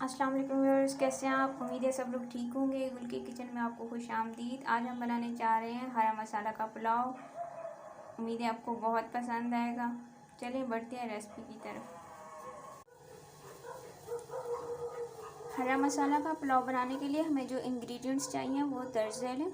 अस्सलाम वालेकुम व्यूअर्स, कैसे हैं आप। उम्मीद है सब लोग ठीक होंगे। गुल की किचन में आपको खुश आमदीद। आज हम बनाने जा रहे हैं हरा मसाला का पुलाव। उम्मीद है आपको बहुत पसंद आएगा। चलिए बढ़ते हैं रेसिपी की तरफ। हरा मसाला का पुलाव बनाने के लिए हमें जो इंग्रेडिएंट्स चाहिए वो दर्ज लें।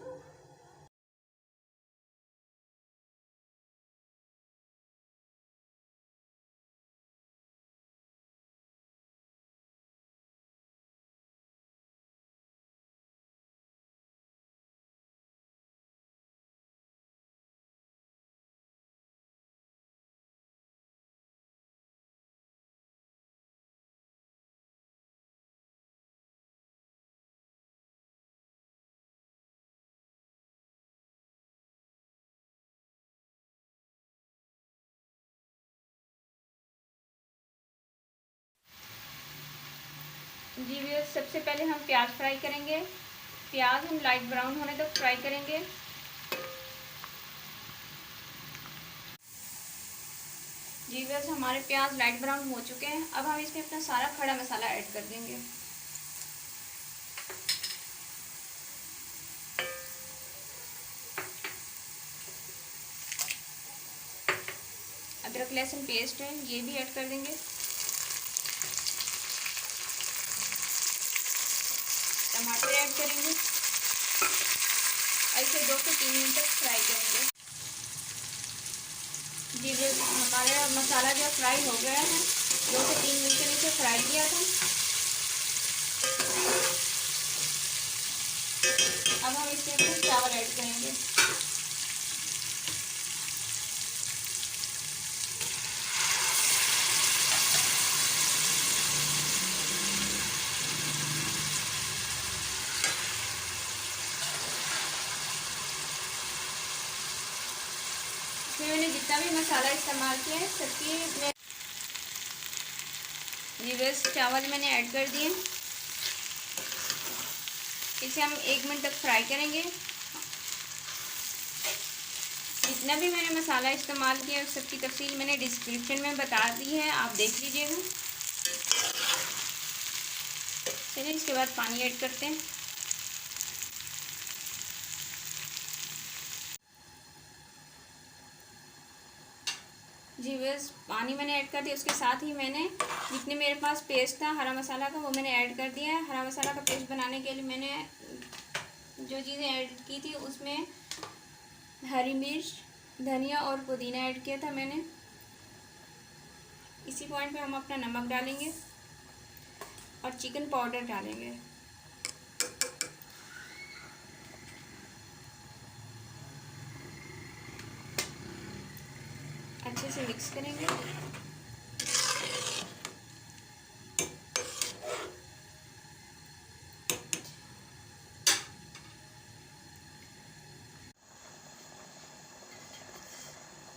जी व्यूअर्स, सबसे पहले हम प्याज फ्राई करेंगे। प्याज हम लाइट ब्राउन होने तक फ्राई करेंगे। जी व्यूअर्स, हमारे प्याज लाइट ब्राउन हो चुके हैं। अब हम इसमें अपना सारा खड़ा मसाला ऐड कर देंगे। अदरक लहसुन पेस्ट है, ये भी ऐड कर देंगे। टमाटर ऐड करेंगे और इसे 2 से 3 मिनट तक फ्राई करेंगे। जी हमारा मसाला जो फ्राई हो गया है, 2 से 3 मिनट के नीचे फ्राई किया था। अब हम इसमें अपने चावल ऐड करेंगे। इसमें मैंने जितना भी मसाला इस्तेमाल किया है सबकी बस चावल मैंने ऐड कर दिए। इसे हम 1 मिनट तक फ्राई करेंगे। जितना भी मैंने मसाला इस्तेमाल किया उस सबकी तफसील मैंने डिस्क्रिप्शन में बता दी है, आप देख लीजिएगा। चलिए इसके बाद पानी ऐड करते हैं। जी बस पानी मैंने ऐड कर दिया। उसके साथ ही मैंने जितने मेरे पास पेस्ट था हरा मसाला का वो मैंने ऐड कर दिया है। हरा मसाला का पेस्ट बनाने के लिए मैंने जो चीज़ें ऐड की थी उसमें हरी मिर्च, धनिया और पुदीना ऐड किया था मैंने। इसी पॉइंट पे हम अपना नमक डालेंगे और चिकन पाउडर डालेंगे। अच्छे से मिक्स करेंगे।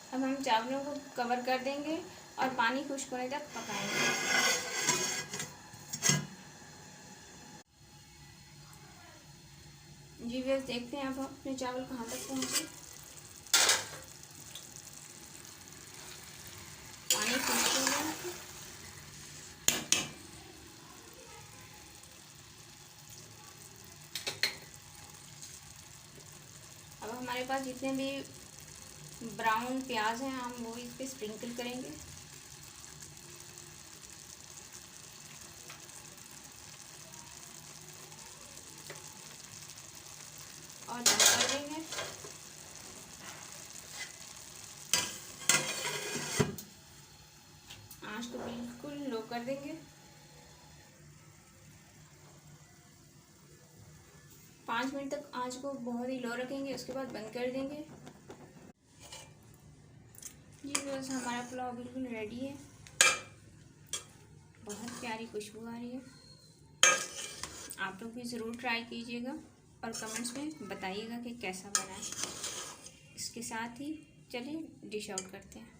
अब हम चावलों को कवर कर देंगे और पानी खुश्क होने तक पकाएंगे। जी बस देखते हैं अब अपने चावल कहाँ तक पहुँचे। पानी खुश्क हो गया। अब हमारे पास जितने भी ब्राउन प्याज हैं हम वो इस पर स्प्रिंकल करेंगे। और दम कर देंगे। आंच को बिल्कुल लो कर देंगे। 5 मिनट तक आंच को बहुत ही लो रखेंगे, उसके बाद बंद कर देंगे। जी बस हमारा पुलाव बिल्कुल रेडी है। बहुत प्यारी खुशबू आ रही है। आप लोग भी ज़रूर ट्राई कीजिएगा और कमेंट्स में बताइएगा कि कैसा बना है। इसके साथ ही चलिए डिश आउट करते हैं।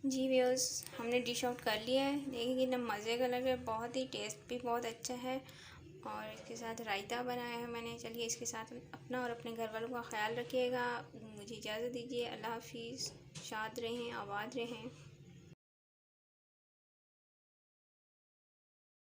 जी व्यूअर्स, हमने डिश आउट कर लिया है। देखिए कितना मज़े का लग रहा है, बहुत ही टेस्ट भी बहुत अच्छा है। और इसके साथ रायता बनाया है मैंने। चलिए इसके साथ अपना और अपने घर वालों का ख्याल रखिएगा। मुझे इजाज़त दीजिए। अल्लाह हाफिज़। शाद रहें, आबाद रहें।